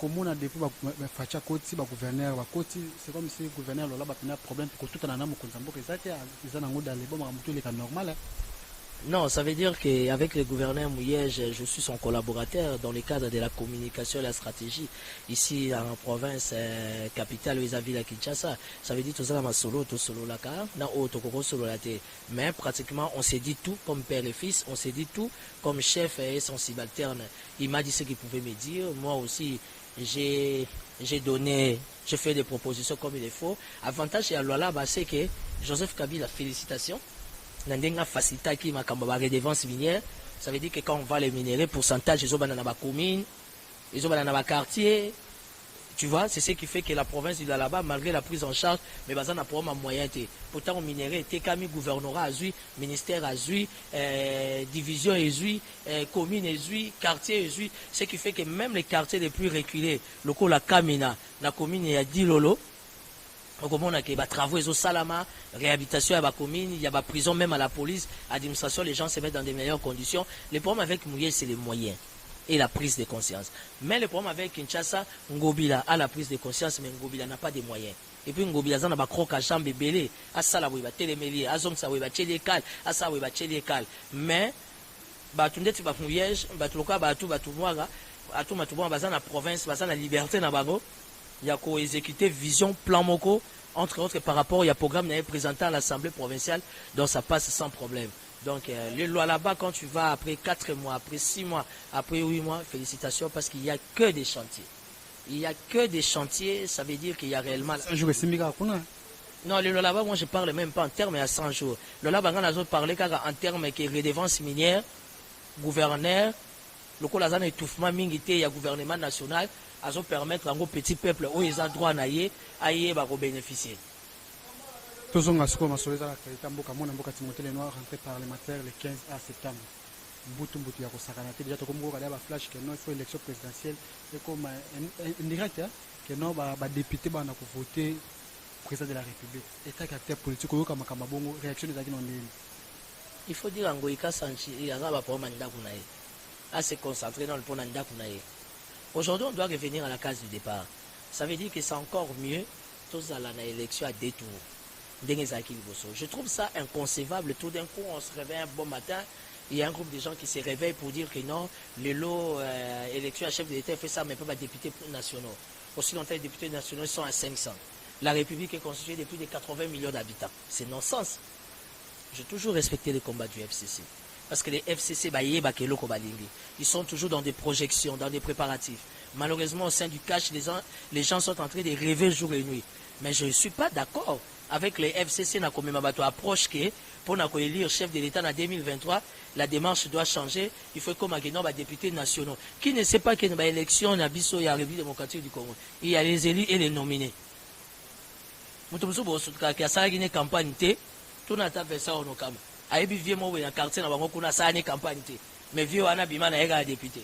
comment on a depuis facha koti ba gouverneur ba koti c'est comme si gouverneur là ba tena problème pour tout en anamu konzambo que ça ils en ont dans les bons tout les cas normal. Non, ça veut dire qu'avec le gouverneur Mouyej, je suis son collaborateur dans le cadre de la communication et la stratégie ici en province capitale vis-à-vis de la Kinshasa. Ça veut dire tout ça, solo, tout solo la car, na auto solo la té. Mais pratiquement, on s'est dit tout comme père et fils, on s'est dit tout comme chef et son subalterne. Il m'a dit ce qu'il pouvait me dire. Moi aussi, j'ai fait des propositions comme il faut. Avantage à Lola, c'est que Joseph Kabila, félicitations. Nandenga facilita qui m'a kamba redevance minière, ça veut dire que quand on va les minérer, pourcentage ils ont dans la commune, ils ont dans le quartier. Tu vois, c'est ce qui fait que la province de là-bas, malgré la prise en charge, mais bazan a problème à moyen. Pourtant, on minérait, Tekami gouvernorat a zui, ministère a zui, division a zui, commune a zui, quartier a zui. Ce qui fait que même les quartiers les plus reculés, locaux la Kamina, la commune il y a 10 lolo. Donc, on a des travaux, ils ont salama, réhabilitation à la commune, il y a la prison même à la police, administration, les gens se mettent dans de meilleures conditions. Le problème avec Mouyej, c'est les moyens et la prise de conscience. Mais le problème avec Kinshasa, Ngobila a la prise de conscience, mais Ngobila n'a pas de moyens. Et puis Ngobila a un croc à jambe belé, à Salawiba, Télémélier, à Zongsawiba, Tchélékal, à Sawiba, Tchélékal. Mais, Batundet, Mouyej, Batuloka, Batumwaga, Atumatouba, Bazan la province, Bazan la liberté, Nabago. Il y a qu'à exécuter vision plan moko entre autres par rapport il y a programme présenté à l'Assemblée provinciale donc ça passe sans problème. Donc les lois là-bas quand tu vas après 4 mois, après 6 mois, après 8 mois, félicitations parce qu'il n'y a que des chantiers. Il n'y a que des chantiers, ça veut dire qu'il y a réellement non, les lois là-bas moi je parle même pas en termes à 100 jours. Le là-bas on a parlé en termes de redevance minière, gouverneur, le colazan étouffement mingité, il y a gouvernement national à permettre à un petit peuple où ils ont droit à y bénéficier. Tous on a ce qu'on a sur les Mboka Timothée les Noirs rentré parlementaire le 15 septembre. Boutou ya Kosakanate déjà comme on a flash que non il faut élection présidentielle c'est comme indirect que non ba député ba na ko voter président de la République état acteur politique ko kama kama bongo réaction des akino ndeni. Il faut dire Ngoïka Sanchi il y a ba pour manda kunaye. À se concentrer dans le pont nda kunaye. Aujourd'hui, on doit revenir à la case du départ. Ça veut dire que c'est encore mieux, tous à l'élection à deux tours. Je trouve ça inconcevable. Tout d'un coup, on se réveille un bon matin. Il y a un groupe de gens qui se réveillent pour dire que non, le lot élection à chef de l'État fait ça, mais pas députés nationaux. Aussi longtemps, les députés nationaux sont à 500. La République est constituée de plus de 80 millions d'habitants. C'est non-sens. J'ai toujours respecté les combats du FCC. Parce que les FCC, ils sont toujours dans des projections, dans des préparatifs. Malheureusement, au sein du cash, les gens sont en train de rêver jour et nuit. Mais je ne suis pas d'accord avec les FCC. Approche que pour élire chef de l'État en 2023, la démarche doit changer. Il faut comme un députés nationaux. Qui ne sait pas qu'il y a une élection à la République démocratique du Congo. Il y a les élus et les nominés. Campagne, tout n'a pas fait ça au Nokama. Ayebi vieux mo na quartier na bango kuna sane campagne te mais vieux wana bima na ega député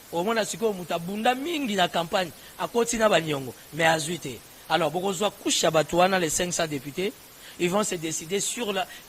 au mona siko mutabunda mingi na campagne akoti na banyongo mais azuite alors bokozwa kusha batu wana les 500 députés ils vont se décider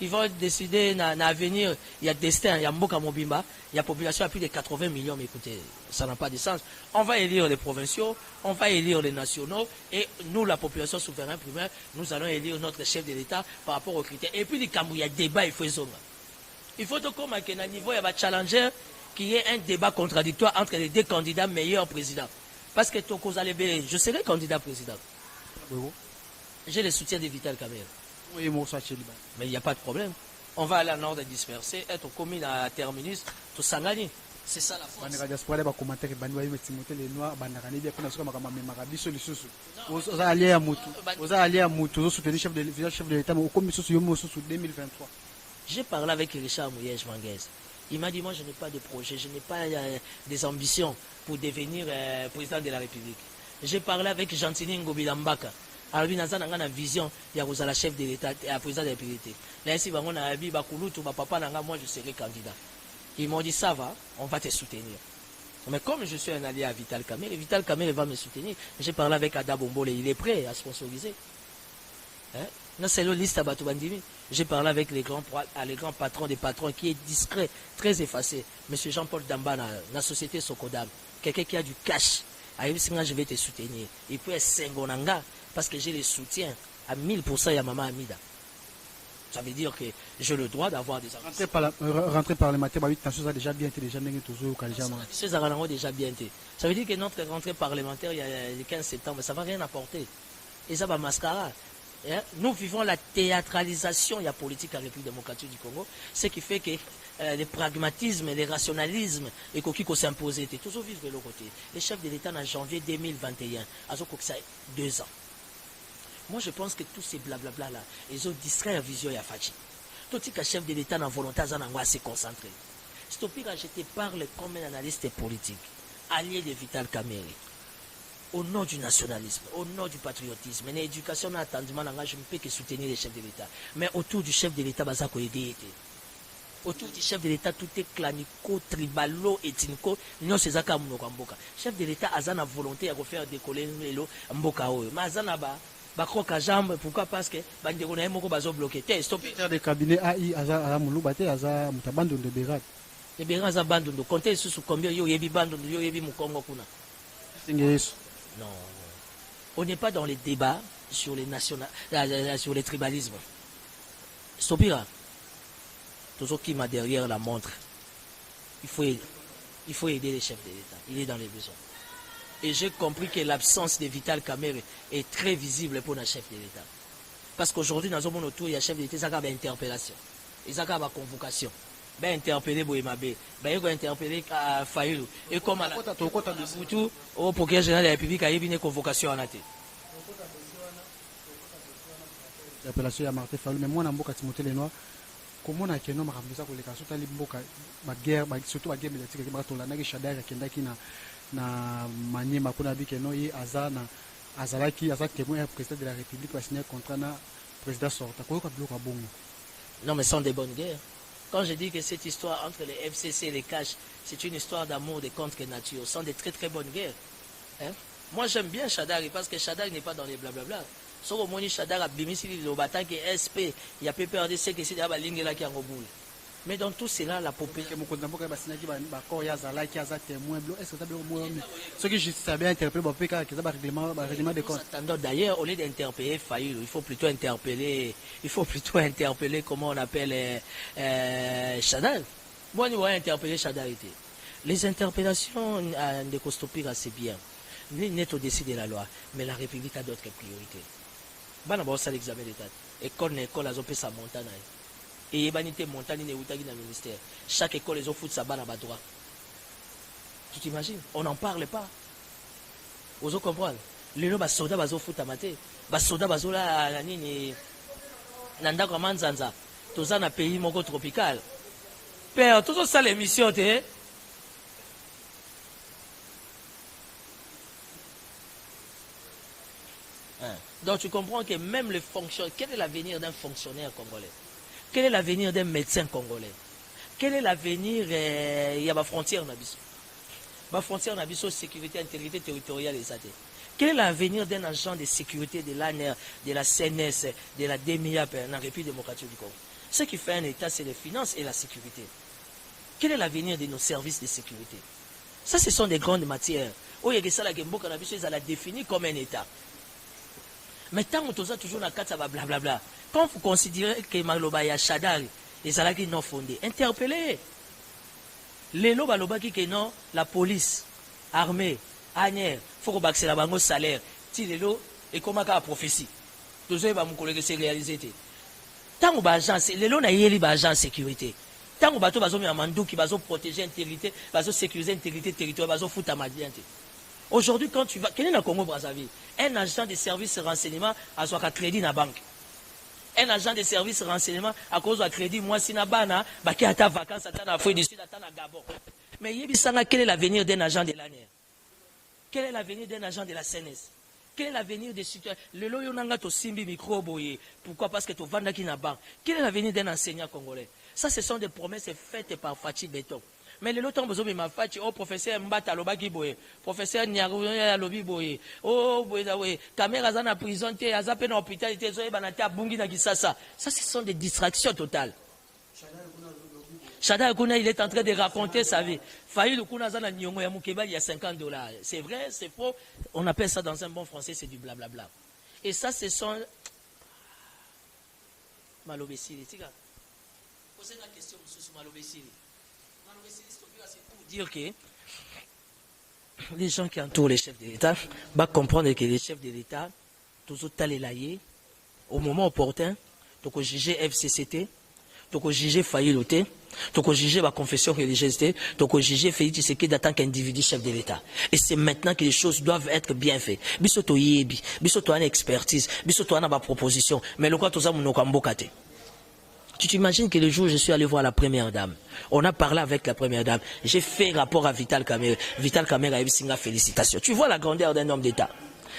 ils vont décider na avenir il y a destin il y a mboka mobimba il y a population à plus de 80 millions mais écoutez ça n'a pas de sens on va élire les provinciaux on va élire les nationaux et nous la population souveraine primaire nous allons élire notre chef de l'État par rapport aux critères et puis il y a débat il faut tout comme à un niveau il y a un challenger qu'il y ait un débat contradictoire entre les deux candidats meilleurs présidents parce que je serai candidat président j'ai le soutien de Vital Kamerhe. Mais il n'y a pas de problème. On va aller à nord de disperser, être commune à terminus, tout s'engagner. C'est ça la force. J'ai parlé avec Richard Mouyej Manguez. Il m'a dit, moi je n'ai pas de projet, je n'ai pas des ambitions pour devenir président de la République. J'ai parlé avec Gentini Ngobila Mbaka. Alors, il y a une vision, il y a la chef de l'État et la président de la République. Là, si on a dit, papa, moi je serai candidat. Ils m'ont dit, ça va, on va te soutenir. Mais comme je suis un allié à Vital Kamerhe va me soutenir. J'ai parlé avec Ada Bombole, il est prêt à sponsoriser. C'est le liste à Batubandimi. J'ai parlé avec les grands patrons des patrons qui est discret, très effacé. Monsieur Jean-Paul Dambana, la société Sokodam, quelqu'un qui a du cash. je vais te soutenir. Et puis, parce que j'ai le soutien à 1000% à Maman Amida. Ça veut dire que j'ai le droit d'avoir des Rentrer parlementaire, ça a déjà bien été, déjà bien été. Ça veut dire que notre rentrée parlementaire, il y a le 15 septembre, ça ne va rien apporter. Et ça va mascara. Nous vivons la théâtralisation de la politique à la République démocratique du Congo, ce qui fait que le pragmatisme, le rationalisme et qui s'imposer, toujours vivre de l'autre côté. Le chef de l'État en janvier 2021, a 2 ans. Moi, je pense que tous ces blablabla là, ils ont distrait la vision de Fachi. Tout ce que le chef de l'État en volonté, à se concentrer. Stopira, je te parle comme un analyste politique, allié de Vital Kamerhe. Au nom du nationalisme, au nom du patriotisme, l'éducation n'a attendu, je ne peux que soutenir les chefs de l'État. Mais autour du chef de l'État, autour du chef de l'État, tout est clanico, tribalo, ethnico, non c'est ça comme Mboka. Chef de l'État a la volonté de faire décoller le Mboka. Mais Azana bakroka jambe, pourquoi? Parce que bandeko na moko bazo bloqué. Stop. Le cabinet AI aza mulubate aza mutabando de Berat. Les Berat za bando de compter sous combien yo yebi bando yo yebi mukongo kuna. Non. On n'est pas dans les débats sur les sur les tribalismes. Stopira. Toujours qui m'a derrière la montre. Il faut aider les chefs de l'État. Il est dans les besoins. Et j'ai compris que l'absence de Vital Kamerhe est très visible pour le chef de l'État. Parce qu'aujourd'hui, dans un monde autour, il y a chef de l'État, il y a une interpellation. Il y a une convocation. Il y a interpellé Boyemabe. Il y a interpellé Fayulu. Et comme à la Boutou, au procureur général de la République, il y a une convocation en athée. L'interpellation de Martin Fayulu. Mais moi, je suis Timothée Lenoir. Comment on a fait surtout la guerre médiatique, na Maniema kuna bikeno yi azana azalaki témoin président de la République va signer contrat na président sortant quoi bloquer bongo. Non mais ce sont des bonnes guerres. Quand je dis que cette histoire entre les FCC et les CACH, c'est une histoire d'amour de contre nature, ce sont des très très bonnes guerres. Hein? Moi j'aime bien Chadari parce que Chadari n'est pas dans les blablabla. Sauf au moins Chadari a bimisi le bataille que SP, il y a PPRDC qui c'est d'abord ligne là qui en boule. Mais dans tout cela, la population. D'ailleurs, au lieu d'interpeller Fayulu, il faut plutôt interpeller comment on appelle Chadal. Moi, je vais interpeller Chadal. Les interpellations de Kostopira, c'est bien. Nous sommes au-dessus de la loi, mais la République a d'autres priorités. C'est l'examen d'État. École, a sa montagne. Et banité montagne ne outagi dans le ministère. Chaque école les offre sa balle à droit. Tu t'imagines? On n'en parle pas. Vous comprenez? Les gens soldats bazo foot à maté. Bas soldats bazo là la nini. Nanda comme Manzanza. Tout ça dans pays moko tropical. Père, tout ça l'émission t'es. Donc tu comprends que même les fonctionnaires, quel est l'avenir d'un fonctionnaire congolais? Quel est l'avenir d'un médecin congolais? Quel est l'avenir il y a ma frontière Nabiso? Ma frontière Nabiso, sécurité, intégrité territoriale et ça. Quel est l'avenir d'un agent de sécurité de l'ANR, de la CNS, de la DMIAP dans la République démocratique du Congo? Ce qui fait un État, c'est les finances et la sécurité. Quel est l'avenir de nos services de sécurité? Ça, ce sont des grandes matières. Où il y a ça, la Gemboka Nabiso, ils la définir comme un État. Mais tant qu'on a toujours la carte, ça va blablabla. Quand vous considérez que Malobaya Chadari, les alaki non fondés, interpellez. Les lobalobaki que non, la police, armée, Agner, faut qu'on baxe la bango salaire. Si les lots, et comment qu'à la prophétie. Tous ceux qui vont collègue c'est réalisé. Tant qu'on va agence, les lots n'a yéli ba agence sécurité. Tant qu'on bateau bazo mi amandou qui bazo protéger intégrité, bazo sécuriser intégrité territoriale, bazo foutre amadiante. Aujourd'hui, quand tu vas, quel est le Congo Brazzaville? Un agent de service renseignement a son crédit dans la banque. Un agent de service renseignement à cause de crédit, moi, si na bana, bah, qui a ta vacance, à ta fouille du Sud, à ta Gabon. Mais Yébissanga, quel est l'avenir d'un agent de l'ANR? Quel est l'avenir d'un agent de la CNS? Quel est l'avenir des citoyens? Le loyo nanga to simbi micro boye. Pourquoi? Parce que tu vends qui na banque. Quel est l'avenir d'un enseignant congolais? Ça, ce sont des promesses faites par Fachi Béton. Mais les autres besoin de ma fati, oh professeur Mbata Lobaki Boye, professeur Nyarouya Lobi Boye, oh Boye, caméra zana prison, azape dans l'hôpital, zoé banata bungi na gisasa. Ça, ce sont des distractions totales. Chada Kuna, il est en train de raconter sa vie. Faïl Kuna Zana Nyongo ya Mukeba, il y a $50. C'est vrai, c'est faux. On appelle ça dans un bon français, c'est du blablabla. Et ça, ce sont. Malobessili, tu vois. Posez la question sur Malobessili. Malobessili, c'est pour dire que les gens qui entourent les chefs de l'État vont comprendre que les chefs de l'État, toujours talélaillés, au moment opportun, donc juger FCCT, donc juger Faïloté, donc juger la confession religieuse, donc juger Félix Tshisekedi en tant qu'individu chef de l'État. Et c'est maintenant que les choses doivent être bien faites. Bisoto yebi, bisoto une expertise, bisoto une proposition, mais le quoi tout ça mon okambokate. Tu t'imagines que le jour où je suis allé voir la première dame, on a parlé avec la première dame, j'ai fait rapport à Vital Kamerhe. Vital Kamerhe a eu signe félicitations. Tu vois la grandeur d'un homme d'État.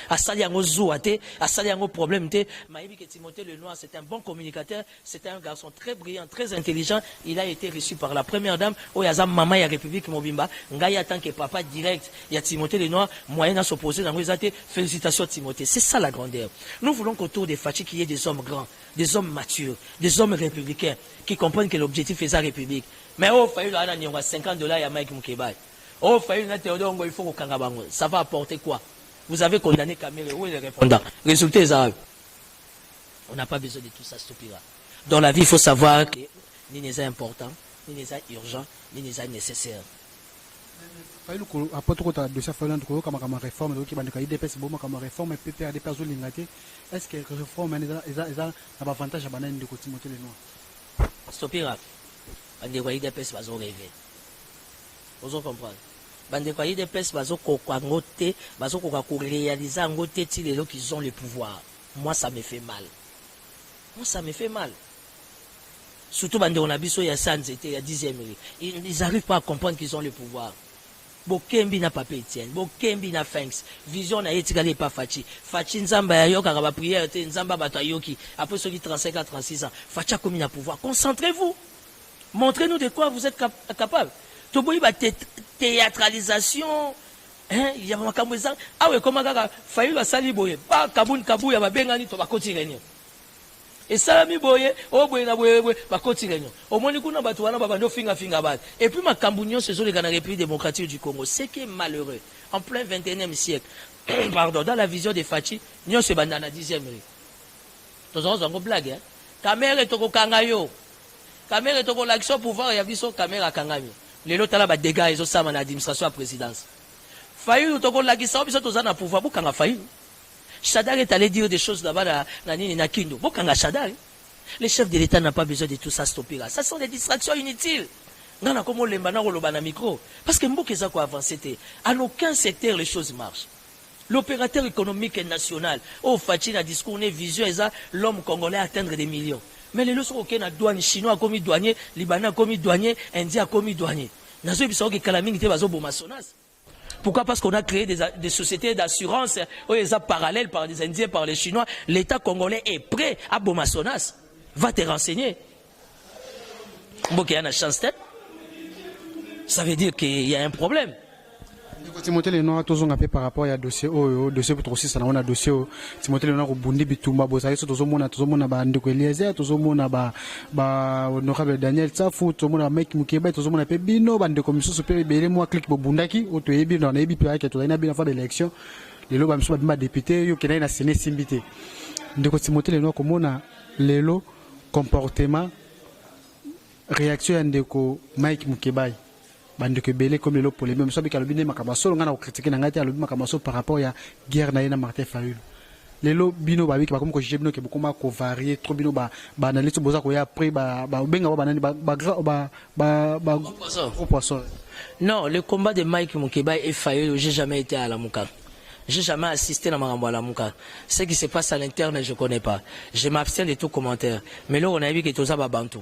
Asali yango zouate, asali yango problème te. Maïbi que Timothée Lenoir, c'est un bon communicateur, c'est un garçon très brillant, très intelligent. Il a été reçu par la première dame. Oyaza maman ya République Mobimba. Ngaya tant que papa direct, il y a Timothée Lenoir, moyen à s'opposer dans les athées. Félicitations Timothée. C'est ça la grandeur. Nous voulons qu'autour des Fachi qu'il y ait des hommes grands, des hommes matures, des hommes républicains qui comprennent que l'objectif est la République. Mais oh, il y a $50 à Mike Mukeba. Oh, il faut qu'au ça va apporter quoi? Vous avez condamné Kamerhe, où est le répondant? Résultat est à eux. On n'a pas besoin de tout ça, stupira. Dans la vie, il faut savoir que ni n'est important, ni n'est urgent, ni n'est nécessaire. Après tout, dossier Fayulu comme réforme, donc il y a des personnes comme réforme, et PPR des personnes lingate. Est-ce que réforme est un avantage à banane de Timothée Lenoir? Stupira. On dit qu'il des personnes qui rêver. Vous comprenez? Bande quoi, il y a des personnes qui ont réalisé en côté qu'ils ont le pouvoir. Moi, ça me fait mal. Moi, ça me fait mal. Surtout, bande on a vu il y a 100, il y a 10e. Ils n'arrivent pas à comprendre qu'ils ont le pouvoir. Bokembi n'a pas Etienne, Bokembi n'a Fanks, vision n'a été pas Fachi. Fachi Nzamba Yoka va prière, Nzamba Batayoki, après ceux qui 35 à 36 ans. Fachi a commis le pouvoir. Concentrez-vous. Montrez-nous de quoi vous êtes capable. Toboyi ba théâtralisation, hein, il y a makamweza. Ah ouais, comment kaka Fayulu asali boye, ba kabu ya babengani to bakoti renyo. Et ça mi boye, oh boye na boye bakoti renyo. Au moni kuna batu wana babando finga ba. Et puis makambunyo ce sont les Ghana République démocratique du Congo, c'est qui est malheureux en plein 21e siècle. Pardon, dans la vision de Fachi, nyo se banda na 10e. Tozo zongo blague hein. Kamerhe toko kangayo. Kamerhe toko l'action pouvoir ya biso Kamerhe kangami. Les lots là dégâts ils ont ça dans l'administration à présidence. Fayulu toko la qui ça biso toza na pouvoir bukanga Fayulu. Chadar est allé dire des choses là-bas na Kindu. Bukanga Chadar. Les chefs de l'État n'ont pas besoin de tout ça stopper là. Ça sont des distractions inutiles. Nana comme lembana roloba na micro parce que mboka za ko avancer té. En aucun secteur les choses marchent. L'opérateur économique national au Fachi na discours né vision eza l'homme congolais atteindre des millions. Mais les leçons auxquelles la douane chinois a commis douanier, libanais a commis douanier, indien a commis douanier. Pourquoi? Parce qu'on a créé des sociétés d'assurance parallèles par des Indiens, par les Chinois. L'État congolais est prêt à Bomasonas. Va te renseigner. Ça veut dire qu'il y a un problème. Timothée Lenoir tozonga pe par rapport à dossier dossier pour aussi ça na dossier Timothée Lenoir bundi bitumba boza yeso tozomona ba ndeko Eliezer tozomona ba honorable Daniel Tsafu tozomona Mike Mukeba tozomona pe bino ba ndeko misusu pe bele moi click bobundaki oto yebi na yebi pe ake to ina bina fa élection lelo ba misusu ba député yo kena na Sénat simbité ndeko Timothée Lenoir komona lelo comportement réaction ya ndeko Mike Mukeba bande que belé comme le pour les mêmes sabi kalobine makamaso ngana ko critiquer na ngati alobi makamaso par rapport à guerre na ina Martin Fayulu lelo bino ba biki ba comme ko jije bino ke beaucoup ma ko varier trop bino ba analyse boza ko ya après ba benga ba nani ba poisson. Non, le combat de Mike Mukeba et Fayulu, j'ai jamais été à la Mouka. J'ai jamais assisté à Marambo à la Mouka. Ce qui se passe à l'interne, je connais pas. Je m'abstiens de tout commentaire. Mais là on a vu que tout ça va bantou.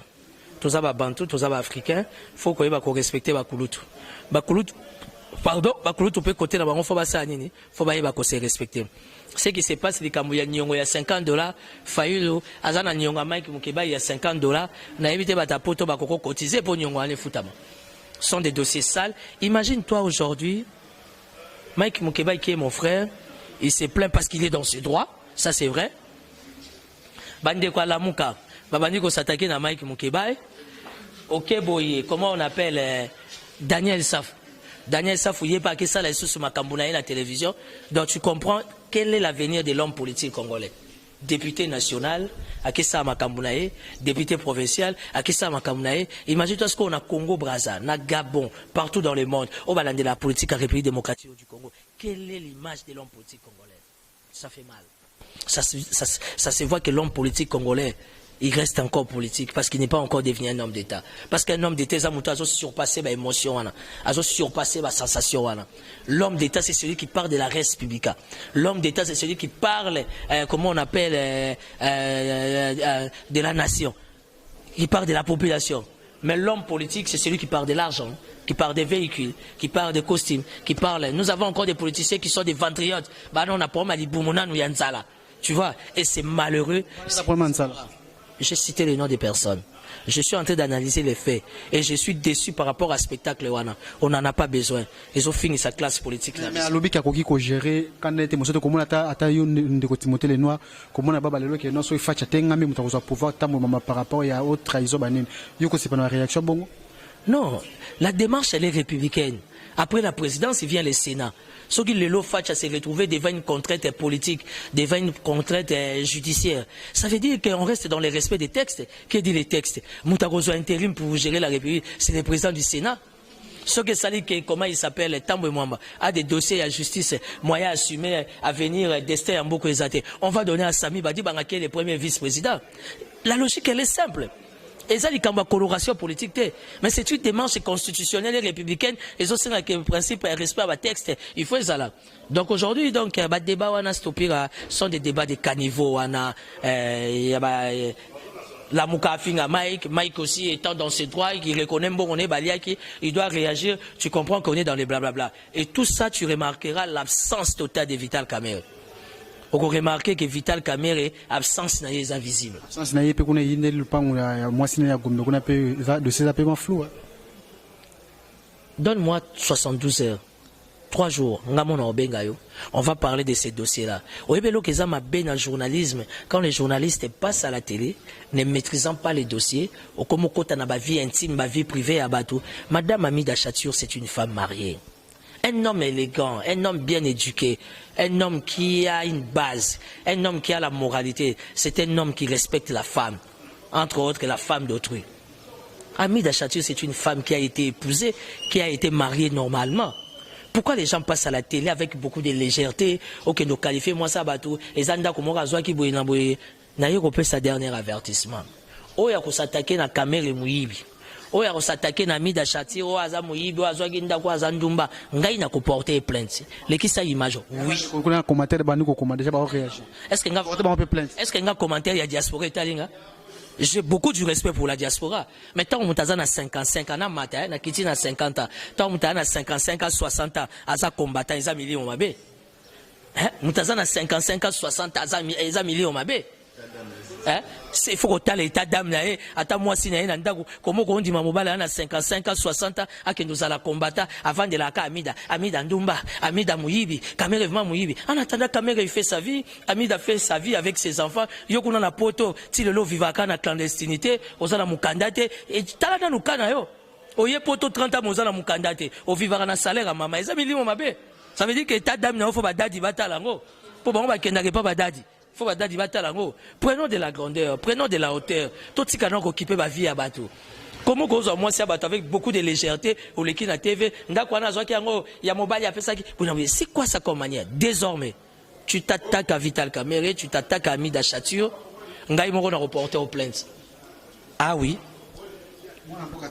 Tous les Bantou, tous les Africains, il faut qu'on respecte Bakulutu. Bakulutu, pardon, Bakulutu peut côté là-bas, il faut pas ça, il faut pas se respecter. Ce qui se passe, c'est qu'il y a $50, Fayulu, Azana Nyonga Mike Mukeba, il y a $50, n'a évité ta poto bakoko cotiser pour Nyonga aller foutama. Ce sont des dossiers sales. Imagine-toi aujourd'hui, Mike Mukeba qui est mon frère, il se plaint parce qu'il est dans ses droits, ça c'est vrai. Bande quoi la Mouka. Babani ko s'attaquer na Mike Mukeba. Ok, boye, comment on appelle Daniel Saf. Daniel Saf, il n'est pas que ça, là, sous ma cambounaï, la télévision. Donc tu comprends quel est l'avenir de l'homme politique congolais. Député national, à Kessa Makambounaye, député provincial, à Kessa Makambounaye. Imagine-toi ce qu'on a Congo, Brazza, na Gabon, partout dans le monde, au bas de la politique à République démocratique du Congo. Quelle est l'image de l'homme politique congolais? Ça fait mal. Ça se voit que l'homme politique congolais, il reste encore politique parce qu'il n'est pas encore devenu un homme d'État. Parce qu'un homme d'État, il a surpassé les émotions, il a surpassé les sensations. L'homme d'État, c'est celui qui parle de la res publica. L'homme d'État, c'est celui qui parle, comment on appelle, de la nation. Il parle de la population. Mais l'homme politique, c'est celui qui parle de l'argent, qui parle des véhicules, qui parle des costumes, qui parle... Nous avons encore des politiciens qui sont des ventriotes. Bah non, on a pas mal de tu vois, et c'est malheureux. J'ai cité les noms des personnes. Je suis en train d'analyser les faits. Et je suis déçu par rapport à ce spectacle. On n'en a pas besoin. Ils ont fini sa classe politique. Mais à l'objet qu'il faut gérer, quand on était monsieur, comment on a eu de Timothée les Noirs, comment on a pas le que non soit fait chatter, mais on va pouvoir t'amener par rapport à autre trahison. Yoko c'est pas une réaction bon. Non, la démarche elle est républicaine. Après la présidence, il vient le Sénat. Ce qui le lot fait s'est retrouvé devant une contrainte politique, devant une contrainte judiciaire. Ça veut dire qu'on reste dans le respect des textes. Que dit les textes? Moutarozo intérim pour gérer la République, c'est le président du Sénat. Ce que ça dit que, comment il s'appelle, Tambo Mwamba, a des dossiers à justice, moyens assumés à venir, destin en beaucoup exalté. On va donner à Sami Badi Bangake le premier vice-président. La logique, elle est simple. Et ça, il y a une coloration politique. Mais c'est une démarche constitutionnelle et républicaine. Et ça, c'est le principe et respect à texte. Il faut ça là. Donc aujourd'hui, les débats sont des débats de caniveaux. La Moukafinga Mike aussi étant dans ses droits, il reconnaît bon, on est Baliaki, il doit réagir. Tu comprends qu'on est dans les blablabla. Et tout ça, tu remarqueras l'absence totale de Vital Kamerhe. On a remarqué que Vital Kamerhe absence n'est invisible. Absence n'est pas qu'on ait le pan moi si on a de ces appels flous. Donne-moi 72 heures. 3 jours, on va parler de ces dossiers-là. Au journalisme, quand les journalistes passent à la télé, ne maîtrisant pas les dossiers, comme ma vie intime, ma vie privée à Batou, Madame Amida Chatur, c'est une femme mariée. Un homme élégant, un homme bien éduqué, un homme qui a une base, un homme qui a la moralité, c'est un homme qui respecte la femme, entre autres la femme d'autrui. Amida Chatur, c'est une femme qui a été épousée, qui a été mariée normalement. Pourquoi les gens passent à la télé avec beaucoup de légèreté, ok, nous qualifions moi ça bateau, et Zanda Komora qui boye n'a pas sa dernier avertissement. Oh, il y a s'attaquer na caméra mouibi. Oh, il y a s'attaquer na Amida Chatur, oh, aza mouibi, oh, aza ginda ko azandumba, ngai na ko porter plainte. Les qui ça image? Oui. On a un commentaire de Banou comment déjà pas réagir. Est-ce qu'il y a un commentaire il y a diaspora italinga? J'ai beaucoup de respect pour la diaspora. Mais tant que tu as 55 ans, tu as 50 ans, tant que tu as 55 ans, 60 ans, tu as combattant, tu as millions de mabé. Tu as 55 ans, 60 ans, tu as millions de mabé. Il faut que tu aies l'état d'âme. Attends, moi, si tu as comment on dit, ma 55 ans, 60 ans, à que nous allons combattre avant de la Amida Ndumba, Amida Mouyibi, Kamerhe Mouyibi. En attendant, Kamerhe fait sa vie, Amida fait sa vie avec ses enfants. Yokuna na poto, Tilelo vivaka na clandestinité, Ozana Mukandate, et Talada Nukana yo. Oye poto 30 ans, Ozana Mukandate, o vivaka na salaire à maman. Ils ont mis mabe. Ça veut dire que l'état d'âme, il faut pas dadi batalango. Pour bon, on va pas dadi. Prenons de la grandeur, prenons de la hauteur. Tout ce qui a occupé ma vie à bateau. Comment cause moi c'est avec beaucoup de légèreté ou les qui na TV, c'est quoi ça comme manière? Désormais, tu t'attaques à Vital Kamerhe, tu t'attaques à Amida Chatur, ngai moko na reporter aux plaintes. Ah oui.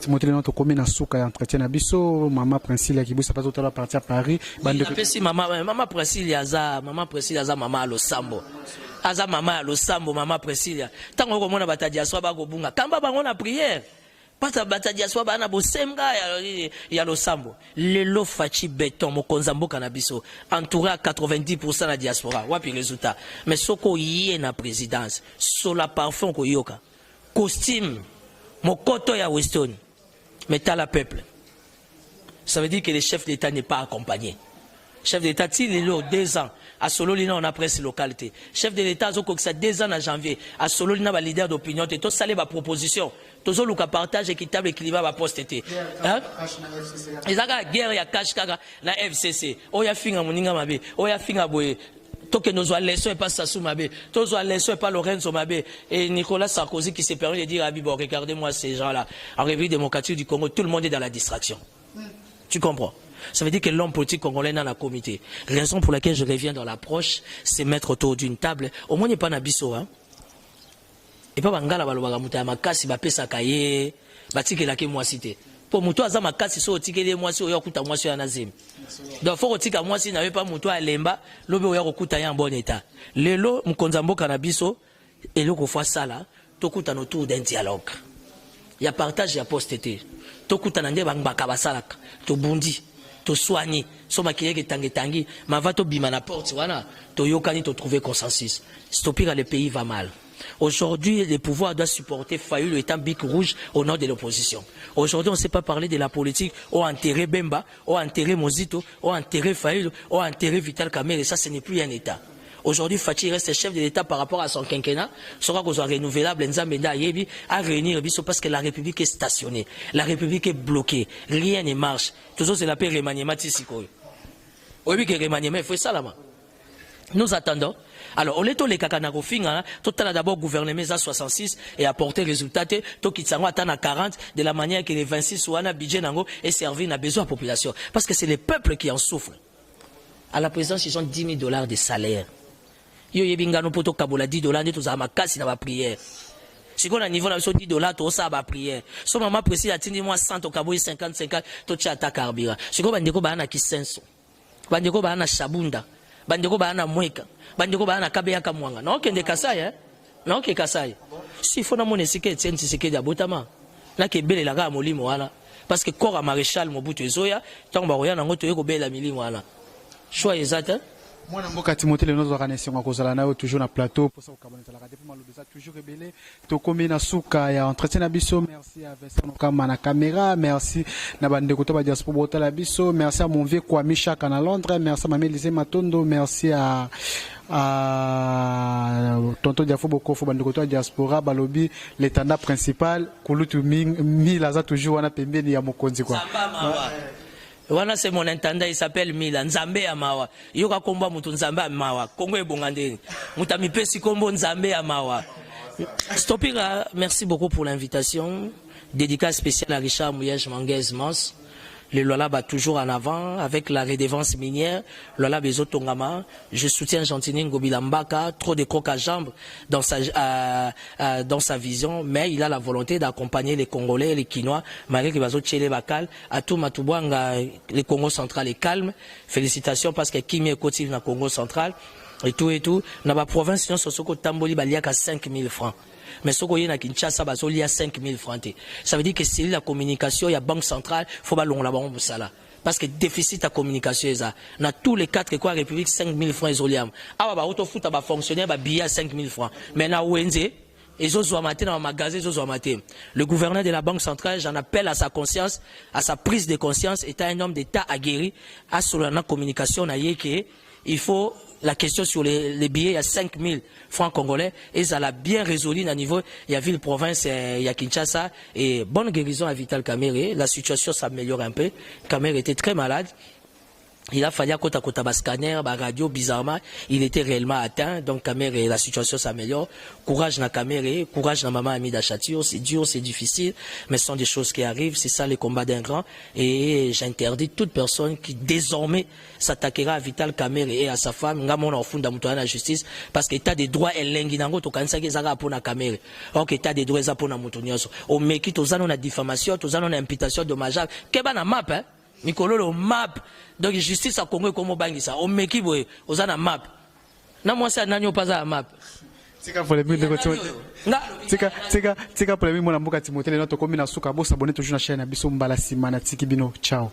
Timothée notre commune à Souka entretien à biso maman Princilia qui bouge pas tout à partir à Paris maman Princilia za maman à Losambo aza maman à Losambo maman Princilia tant qu'on mona batadia soit ba gobunga kamba bango na prière pas batadia soit ba na bosemga ya Losambo lelo fachi béton mokonzambo kanabiso entouré à 90% la diaspora wapi résultat mais soko yé na présidence sur la parfum ko yoka costume Mokoto ya Weston, mais t'as la peuple. Ça veut dire que le chef d'État n'est pas accompagné. chef de l'État, il est 2 ans. À Sololina, on a presse localité. Chef de l'État, ça 2 ans en janvier. À Sololina, on a leader d'opinion. Et tout ça, les propositions. Tout ça, on partage équitable, équilibré, va poster. Hein? Et ça, la guerre, il y a cash, la FCC. Oh, il y a finga, moninga, mabe. Oh, il y a finga, boye. Tant que nous avons leçon et pas Sassou Mabé, tous nous avons leçon et pas Lorenzo Mabé, et Nicolas Sarkozy qui s'est permis de dire à Bibo, regardez-moi ces gens-là, en République démocratique du Congo, tout le monde est dans la distraction. Tu comprends? Ça veut dire que l'homme politique congolais n'a la comité. Raison pour laquelle je reviens dans l'approche, c'est mettre autour d'une table. Au moins, il n'y a pas d'abisso, hein. Et pas Bangala, Balobagamouta, Makasi, Bapesa Kaye, Batike Lake Moisité. Pour Moutou Azama Makasi, so Tike Moisi, Oyakuta Moisi Anazim. Donc, faut que moi si n'avait pas Moutou à Lemba, l'obé Oya Okuta en bon état. Lelo, Mkonzambo Kanabiso, et le fois ça là, Tokuta autour d'un dialogue. Il y a partage, il y a postété. Tokuta Nande Bangba Basalak, to Bundi. To soigner, soma kiye tangi, ma va to bima na porte, voilà, to yokani to trouver consensus. Stopir le pays va mal. Aujourd'hui, les pouvoirs doivent supporter Fayou, le état bic rouge au nom de l'opposition. Aujourd'hui, on ne sait pas parler de la politique, ou enterrer Bemba, ou enterrer Mozito, ou enterrer Fayou, ou enterrer Vital Kamerhe, et ça, ce n'est plus un état. Aujourd'hui, Fachi reste chef de l'État par rapport à son quinquennat. Sera qu'on soit renouvelable, Nzambenda Yebi, à réunir parce que la République est stationnée. La République est bloquée. Rien ne marche. Tout ça, c'est la paix remaniement Tissiko. Oui, que remaniement, il faut ça là-bas. Nous attendons. Alors, on est tous les kakanako finga, tout à d'abord gouvernement à 66 et apporter résultat, tout qui s'en attend à 40, de la manière que les 26 ou un budget nango est servi à besoin de la population. Parce que c'est le peuple qui en souffre. À la présidence, ils ont $10,000 de salaire. Yo yebingano poto kabola $10 tout ça ma casse na ba prière. Si qu'on a niveau na $10 tout ça ba prière. So maman précise atindi moi 100 au kaboy 50 to tchata karbira. Si qu'on bandeko ba na kisenso. Bandeko ba na shabunda. Bandeko ba na mweka. Bandeko ba na kabeya kamwanga. Na okende kasai Na oke kasai. Si faut na mone sike tienti sike ya botama. Na ke bele la ga molimo wana. Parce que corps maréchal Mobutu Ezoya, tant ba roya na ngoto yeko bela milimo wana. Choix exact. Moi, je suis Timothée, les organisations toujours na plateau pour ça au Cameroun. Toujours rebellé. Tokomi na souka ya entretien na biso. Merci à Vincent Nokama na caméra. Merci na bande koto ba diaspora bota la biso. Merci à mon vieux Kwame Chaka na Londres. Merci à Mamie Lisée Matondo. Merci à Tonton Diafo Bokofo bande koto diaspora balobi l'étendard principal kulutu mi laza toujours wana pembeni ya mokonzi quoi. Wana c'est mon intendant, il s'appelle Mila Nzambe Amawa. Yoka komba mutu Nzambe Amawa. Kongo ebongandeni. Mutami pesi kombo Nzambe Amawa. Stopira, merci beaucoup pour l'invitation. Dédicace spéciale à Richard Mouyej Manguez Mans. Le Lola bat toujours en avant avec la redevance minière. Lola Bezo Tongama. Je soutiens Gentini Ngobila Mbaka. Trop de crocs à jambes dans sa vision. Mais il a la volonté d'accompagner les Congolais, les Quinois. Malgré que Bazo Tchele Bakal. À tout Matubwanga, le Congo central est calme. Félicitations parce que Kimi est côté dans le Congo central. Et tout. Dans la province, nous sommes Tamboli Baliak à 5 000 francs. Mais ce qu'on y a Kinshasa, il y a 5 000 francs. Ça veut dire que c'est la communication, il y a banque centrale, il faut pas long là-bas pour ça là. Parce que déficit à communication, dans tous les 4 quoi République 5 000 francs isoliam. Ah bah auto foot va fonctionner, bah billet à 5 000 francs. Mais na ONG, ils ont matin dans le magasin, ils ont matin. Le gouverneur de la banque centrale, j'en appelle à sa conscience, à sa prise de conscience, étant un homme d'État aguerri, à sur la communication, il faut la question sur les billets, il y a 5 000 francs congolais et ça l'a bien résolu à niveau, il y a ville-province, il y a Kinshasa et bonne guérison à Vital Kamerhe, la situation s'améliore un peu, Kamerhe était très malade. Il a fallu à côté scanner, radio, bizarrement, il était réellement atteint, donc Kamerhe, la situation s'améliore. Courage na Kamerhe, courage na maman Amida Chatio, c'est dur, c'est difficile, mais ce sont des choses qui arrivent, c'est ça le combat d'un grand, et j'interdis toute personne qui désormais s'attaquera à Vital Kamerhe et à sa femme, ngamon au fond de la justice, parce que l'état des droits est l'enguinango, to kansa ki zaga pour na Kamerhe. Or que l'état des droits est pour na moutonioso. Au meki, tous en a diffamation, tous en a imputation dommageable. Keba na map, hein? Nicololo map. Donc justice à Congo comme bangisa. On meki boy, aux ana map. Na moi ça nanyo pas à map. Tika polémique de côté. Tika polémique mon amour Timothée, notre commune à Souka, bo s'abonner toujours à la chaîne Abisso Mbala Simana Tiki Bino. Ciao.